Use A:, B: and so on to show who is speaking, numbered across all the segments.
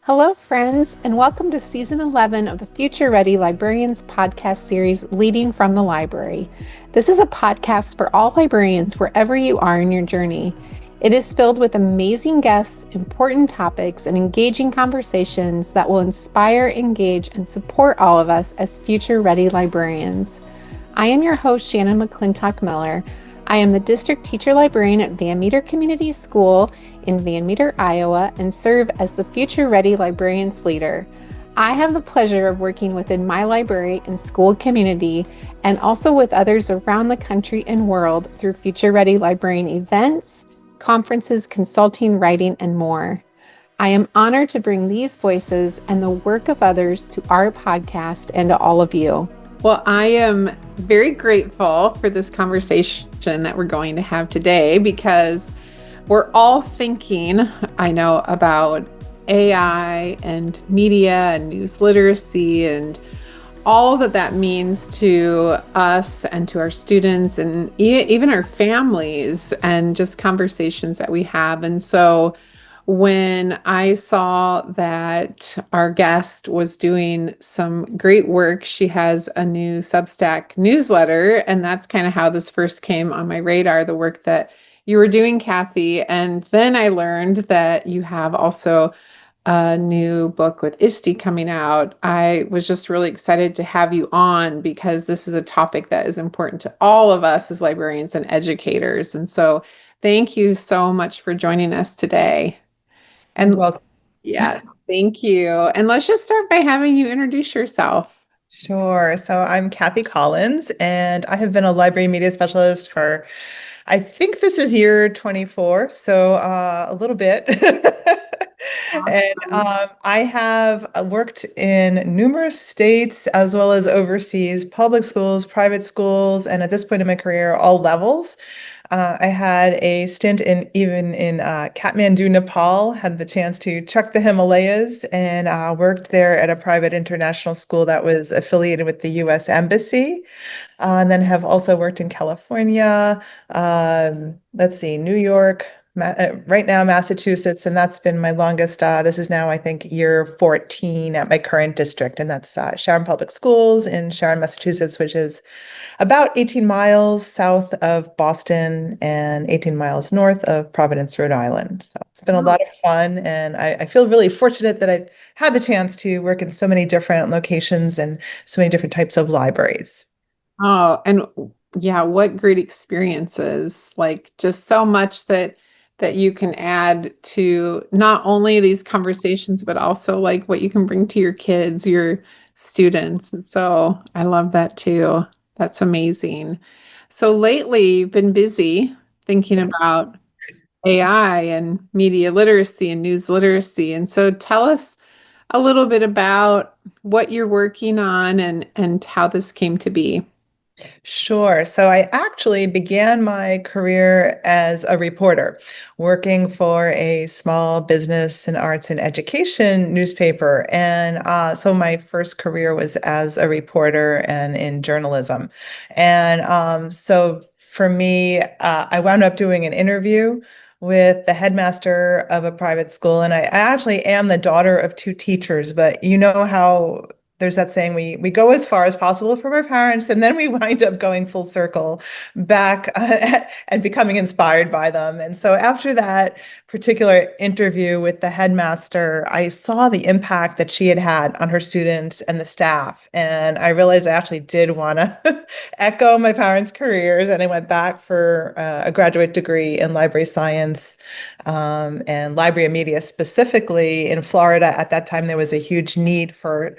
A: Hello, friends, and welcome to Season 11 of the Future Ready Librarians podcast series, Leading from the Library. This is a podcast for all librarians wherever you are in your journey. It is filled with amazing guests, important topics, and engaging conversations that will inspire, engage, and support all of us as future ready librarians. I am your host, Shannon McClintock Miller. I am the district teacher librarian at Van Meter Community School in Van Meter, Iowa, and serve as the Future Ready Librarians Leader. I have the pleasure of working within my library and school community and also with others around the country and world through Future Ready Librarian events, conferences, consulting, writing, and more. I am honored to bring these voices and the work of others to our podcast and to all of you. Well, I am very grateful for this conversation that we're going to have today because we're all thinking, I know, about AI and media and news literacy and all that means to us and to our students and even our families and just conversations that we have. And so when I saw that our guest was doing some great work, she has a new Substack newsletter, and that's kind of how this first came on my radar, the work that you were doing, Cathy. And then I learned that you have also a new book with ISTE coming out. I was just really excited to have you on because this is a topic that is important to all of us as librarians and educators. And so thank you so much for joining us today. And
B: Well,
A: yeah, thank you. And let's just start by having you introduce yourself.
B: sure. So I'm Cathay Collins, and I have been a library media specialist for, I think this is year 24, so a little bit. And
A: Awesome.
B: I have worked in numerous states as well as overseas, public schools, private schools, and at this point in my career, all levels. I had a stint in Kathmandu, Nepal, had the chance to trek the Himalayas and worked there at a private international school that was affiliated with the US Embassy. And then have also worked in California, let's see, New York, right now Massachusetts, and that's been my longest. This is now, I think, year 14 at my current district, and that's Sharon Public Schools in Sharon, Massachusetts, which is about 18 miles south of Boston and 18 miles north of Providence, Rhode Island. So it's been a lot of fun, and I feel really fortunate that I've had the chance to work in so many different locations and so many different types of libraries.
A: Oh, and yeah, what great experiences. Like just so much that you can add to not only these conversations, but also like what you can bring to your kids, your students. And so I love that too. That's amazing. So lately you've been busy thinking
B: Yeah.
A: about AI and media literacy and news literacy. And so tell us a little bit about what you're working on and how this came to be.
B: Sure. So I actually began my career as a reporter, working for a small business and arts and education newspaper. And so my first career was as a reporter and in journalism. And so for me, I wound up doing an interview with the headmaster of a private school. And I actually am the daughter of two teachers, but you know how there's that saying we go as far as possible from our parents and then we wind up going full circle back and becoming inspired by them. And so after that particular interview with the headmaster, I saw the impact that she had had on her students and the staff, and I realized I actually did want to echo my parents' careers, and I went back for a graduate degree in library science and library media. Specifically in Florida at that time there was a huge need for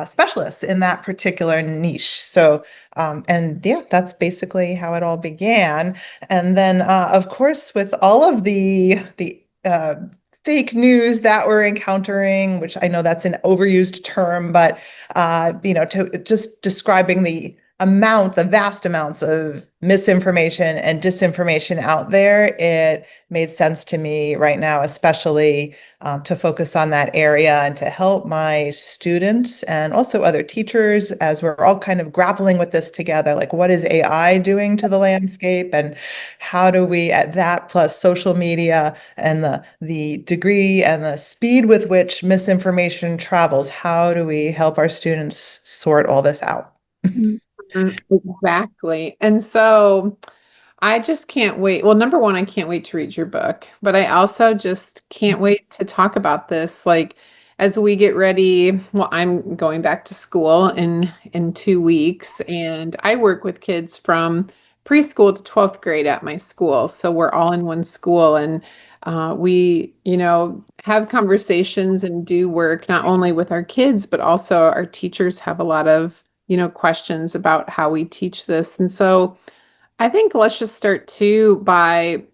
B: specialists in that particular niche. So, and yeah, that's basically how it all began. And then, of course, with all of the fake news that we're encountering, which I know that's an overused term, but to just describing the vast amounts of misinformation and disinformation out there, it made sense to me right now, especially to focus on that area and to help my students and also other teachers as we're all kind of grappling with this together. Like, what is AI doing to the landscape, and how do we, at that plus social media and the degree and the speed with which misinformation travels, how do we help our students sort all this out?
A: Mhm. Exactly. And so I just can't wait. Well, number one, I can't wait to read your book, but I also just can't wait to talk about this. Like, as we get ready, well, I'm going back to school in 2 weeks, and I work with kids from preschool to 12th grade at my school. So we're all in one school, and we, have conversations and do work not only with our kids, but also our teachers have a lot of, questions about how we teach this. And so I think let's just start too by,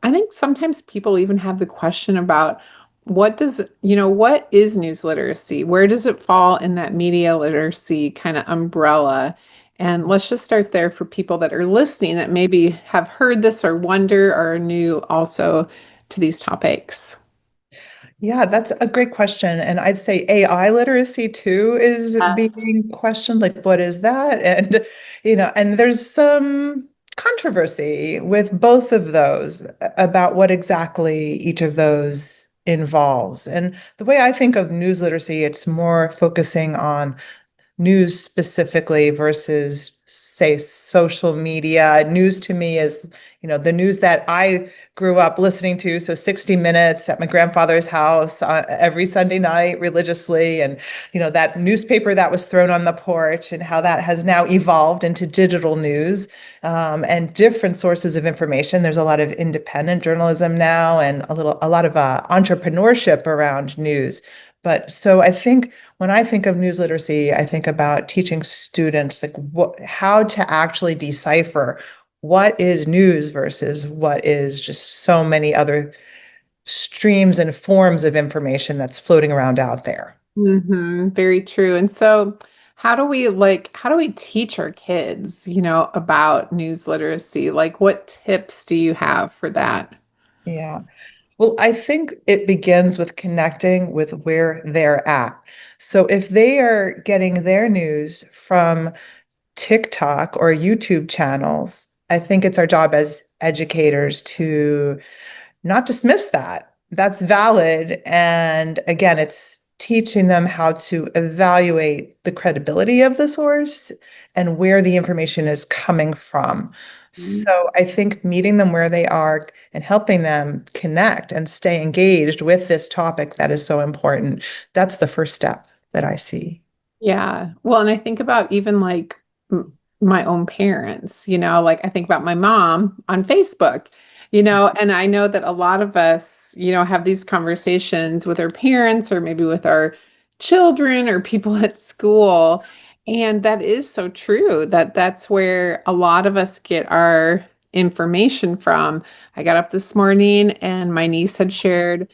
A: I think sometimes people even have the question about what is news literacy? Where does it fall in that media literacy kind of umbrella? And let's just start there for people that are listening that maybe have heard this or wonder or are new also to these topics.
B: Yeah, that's a great question. And I'd say AI literacy too is being questioned. Like, what is that? And, and there's some controversy with both of those about what exactly each of those involves. And the way I think of news literacy, it's more focusing on news specifically versus, say, social media. News to me is, the news that I grew up listening to. So 60 Minutes at my grandfather's house every Sunday night religiously. And, that newspaper that was thrown on the porch, and how that has now evolved into digital news and different sources of information. There's a lot of independent journalism now, and a lot of entrepreneurship around news. But so I think when I think of news literacy, I think about teaching students like how to actually decipher what is news versus what is just so many other streams and forms of information that's floating around out there.
A: Very true. And so how do we teach our kids, about news literacy? Like what tips do you have for that?
B: Yeah. Well, I think it begins with connecting with where they're at. So if they are getting their news from TikTok or YouTube channels, I think it's our job as educators to not dismiss that. That's valid. And again, it's teaching them how to evaluate the credibility of the source and where the information is coming from. So I think meeting them where they are and helping them connect and stay engaged with this topic that is so important, that's the first step that I see.
A: Yeah. Well, and I think about even like my own parents, like I think about my mom on Facebook, and I know that a lot of us, have these conversations with our parents or maybe with our children or people at school. And that is so true that that's where a lot of us get our information from. I got up this morning and my niece had shared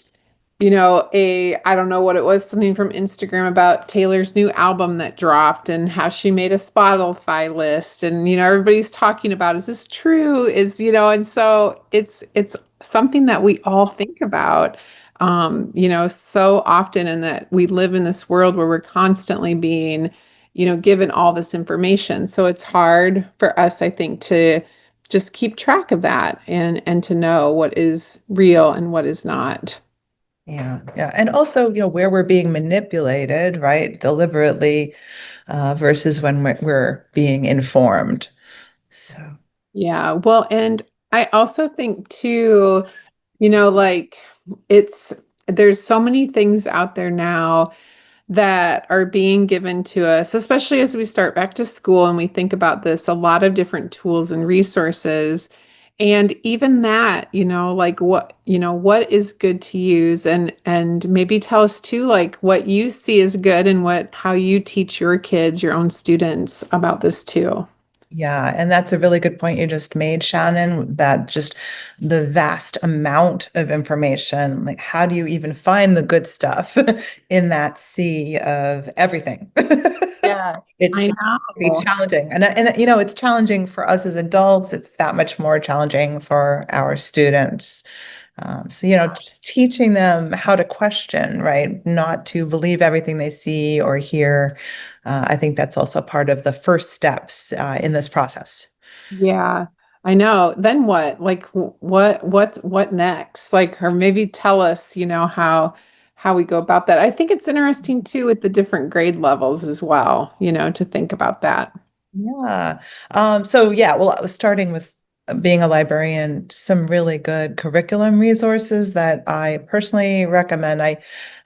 A: I don't know what it was, something from Instagram about Taylor's new album that dropped and how she made a Spotify list. And, everybody's talking about, is this true? And so it's something that we all think about, so often, and that we live in this world where we're constantly being, given all this information. So it's hard for us, I think, to just keep track of that and to know what is real and what is not.
B: Yeah, yeah. And also, where we're being manipulated, right, deliberately, versus when we're being informed. So,
A: Yeah, well, and I also think too, like it's there's so many things out there now that are being given to us, especially as we start back to school and we think about this, a lot of different tools and resources. And even that, like what is good to use and maybe tell us too, like what you see as good and how you teach your kids, your own students about this too.
B: yeah, and that's a really good point you just made, Shannon, that just the vast amount of information, like how do you even find the good stuff in that sea of everything? Yeah,
A: I
B: it's pretty
A: know.
B: challenging. And it's challenging for us as adults. It's that much more challenging for our students. Teaching them how to question, right? Not to believe everything they see or hear. I think that's also part of the first steps in this process.
A: Yeah, I know. Then what? Like what next? Like, or maybe tell us, how we go about that. I think it's interesting too with the different grade levels as well, to think about that.
B: Yeah. Well, I was starting with being a librarian, some really good curriculum resources that I personally recommend.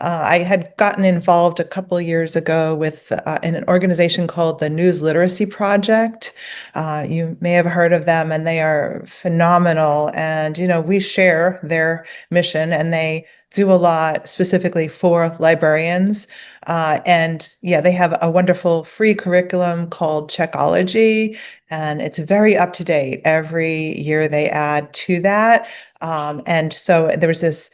B: I had gotten involved a couple years ago with in an organization called the News Literacy Project. You may have heard of them, and they are phenomenal. And we share their mission, and they do a lot specifically for librarians. And yeah, they have a wonderful free curriculum called Checkology, and it's very up to date. Every year they add to that. And so there's this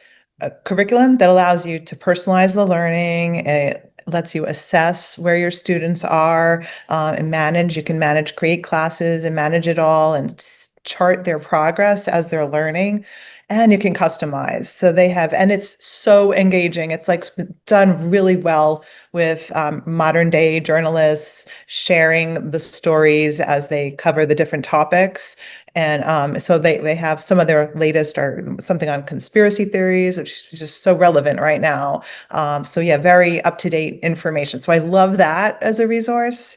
B: curriculum that allows you to personalize the learning. It lets you assess where your students are and manage. You can manage, create classes and manage it all and chart their progress as they're learning. And you can customize. So they have, and it's so engaging. It's like done really well with modern day journalists sharing the stories as they cover the different topics. And so they have some of their latest are something on conspiracy theories, which is just so relevant right now. So yeah, very up to date information. So I love that as a resource.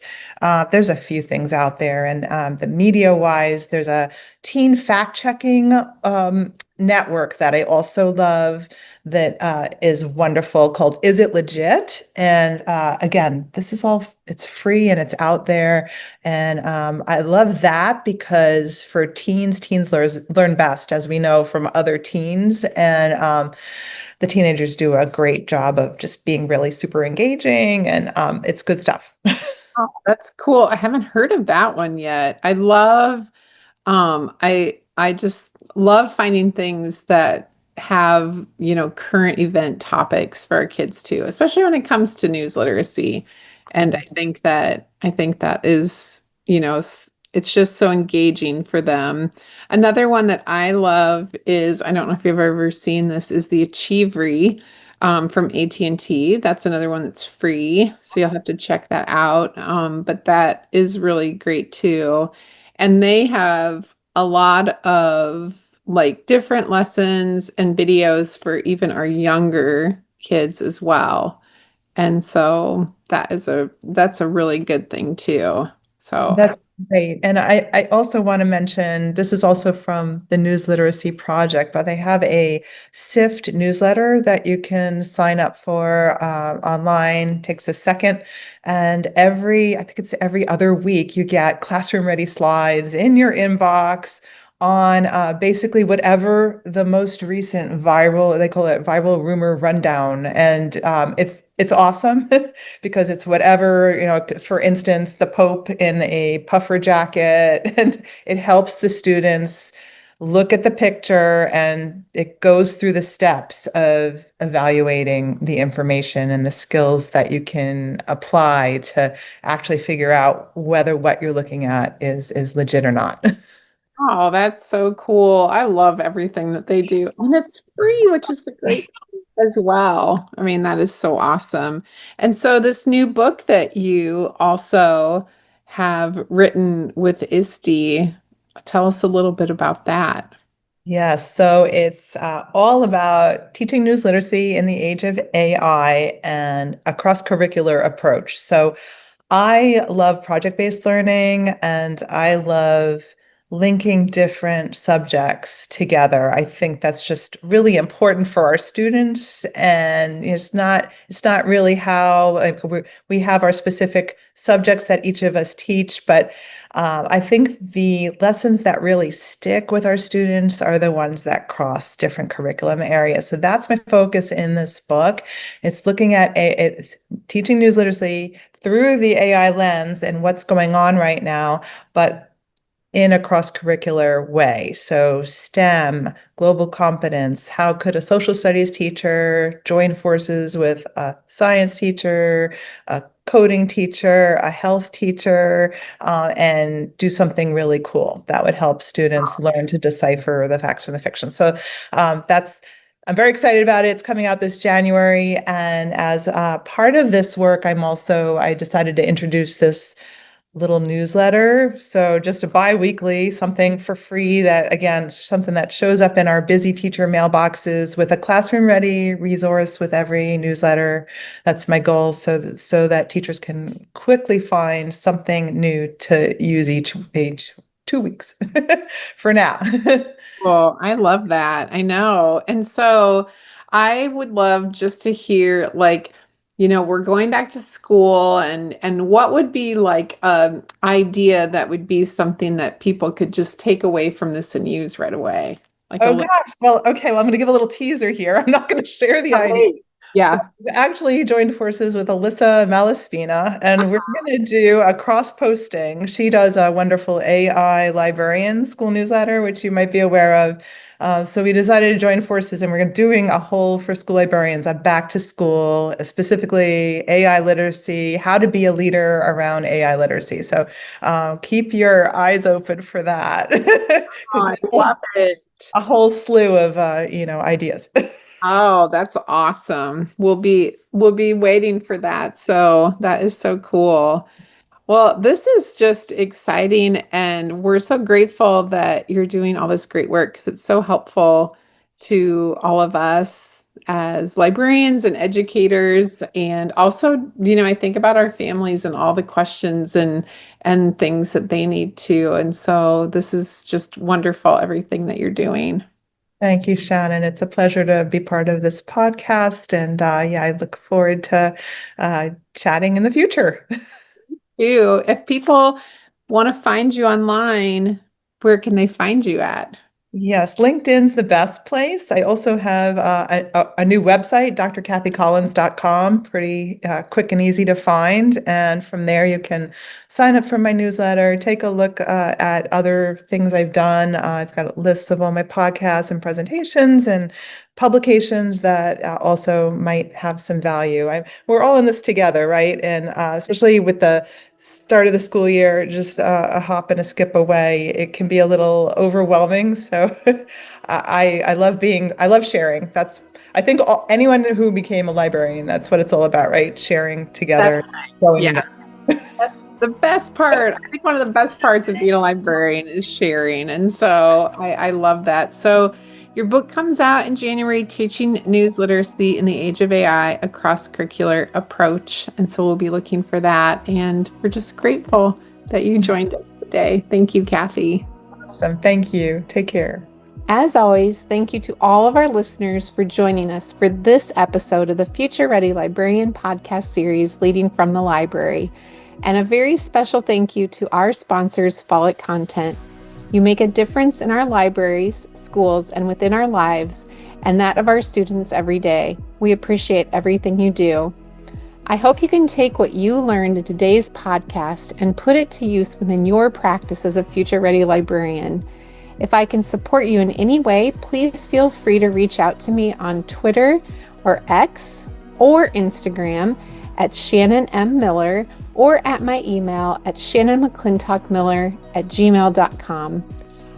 B: There's a few things out there, and the media wise, there's a teen fact checking network that I also love that is wonderful called Is It Legit? And again, it's free and it's out there. And I love that because for teens learn best, as we know from other teens. And the teenagers do a great job of just being really super engaging and it's good stuff.
A: Oh, that's cool. I haven't heard of that one yet. I just love finding things that have, current event topics for our kids too, especially when it comes to news literacy. And I think that is, it's just so engaging for them. Another one that I love is, I don't know if you've ever seen this, is the Achievery from AT&T. That's another one that's free, so you'll have to check that out. But that is really great too. And they have a lot of like different lessons and videos for even our younger kids as well. And so that's a really good thing too. So,
B: That's great. And I also want to mention this is also from the News Literacy Project, but they have a SIFT newsletter that you can sign up for online. Takes a second. And I think it's every other week, you get classroom ready slides in your inbox on basically whatever the most recent viral, they call it viral rumor rundown. And it's awesome because it's whatever, for instance, the Pope in a puffer jacket, and it helps the students look at the picture and it goes through the steps of evaluating the information and the skills that you can apply to actually figure out whether what you're looking at is legit or not.
A: oh, that's so cool. I love everything that they do. And it's free, which is the great thing as well. I mean, that is so awesome. And so this new book that you also have written with ISTE, tell us a little bit about that.
B: Yes, so it's all about teaching news literacy in the age of AI and a cross-curricular approach. So I love project-based learning and I love linking different subjects together. I think that's just really important for our students. And it's not really how like we have our specific subjects that each of us teach, but I think the lessons that really stick with our students are the ones that cross different curriculum areas. So that's my focus in this book. It's looking at it's teaching news literacy through the AI lens and what's going on right now, but in a cross-curricular way. So STEM, global competence, how could a social studies teacher join forces with a science teacher, a coding teacher, a health teacher, and do something really cool that would help students learn to decipher the facts from the fiction. So I'm very excited about it. It's coming out this January. And as part of this work, I decided to introduce this little newsletter. So just a bi-weekly, something for free that, again, something that shows up in our busy teacher mailboxes with a classroom ready resource with every newsletter. That's my goal. So that teachers can quickly find something new to use each 2 weeks for now.
A: Well, I love that. I know. And so I would love just to hear we're going back to school and what would be like an idea that would be something that people could just take away from this and use right away. Like a
B: Oh
A: little
B: gosh. Well, okay. Well, I'm going to give a little teaser here. I'm not going to share the idea.
A: Yeah.
B: Actually joined forces with Alyssa Malaspina, and we're going to do a cross posting. She does a wonderful AI librarian school newsletter, which you might be aware of. So we decided to join forces, and we're doing a whole for school librarians, a back to school, specifically AI literacy, how to be a leader around AI literacy. So keep your eyes open for that, because
A: I love it.
B: a whole slew of ideas.
A: Oh, that's awesome. We'll be waiting for that. So that is so cool. Well, this is just exciting, and we're so grateful that you're doing all this great work because it's so helpful to all of us as librarians and educators. And also, I think about our families and all the questions and things that they need to. And so this is just wonderful, everything that you're doing.
B: Thank you, Shannon. It's a pleasure to be part of this podcast. And yeah, I look forward to chatting in the future.
A: If people want to find you online, where can they find you at?
B: Yes, LinkedIn's the best place. I also have a new website, drcathycollins.com, pretty quick and easy to find. And from there, you can sign up for my newsletter, take a look at other things I've done. I've got lists of all my podcasts and presentations and publications that also might have some value. We're all in this together, right? And especially with the start of the school year, just a hop and a skip away, it can be a little overwhelming. So I love sharing. I think anyone who became a librarian, that's what it's all about, right? Sharing together, growing
A: Yeah.
B: together.
A: That's the best part. I think one of the best parts of being a librarian is sharing. And so I love that. So your book comes out in January, Teaching News Literacy in the Age of AI, a Cross-Curricular Approach. And so we'll be looking for that. And we're just grateful that you joined us today. Thank you, Cathy.
B: Awesome. Thank you. Take care.
A: As always, thank you to all of our listeners for joining us for this episode of the Future Ready Librarian podcast series, Leading from the Library. And a very special thank you to our sponsors, Follett Content. You make a difference in our libraries, schools, and within our lives, and that of our students every day. We appreciate everything you do. I hope you can take what you learned in today's podcast and put it to use within your practice as a future-ready librarian. If I can support you in any way, please feel free to reach out to me on Twitter or X or Instagram at Shannon M. Miller, or at my email at shannonmcclintockmiller@gmail.com.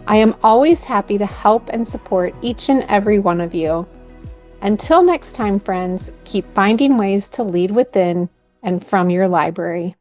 A: I am always happy to help and support each and every one of you. Until next time, friends, keep finding ways to lead within and from your library.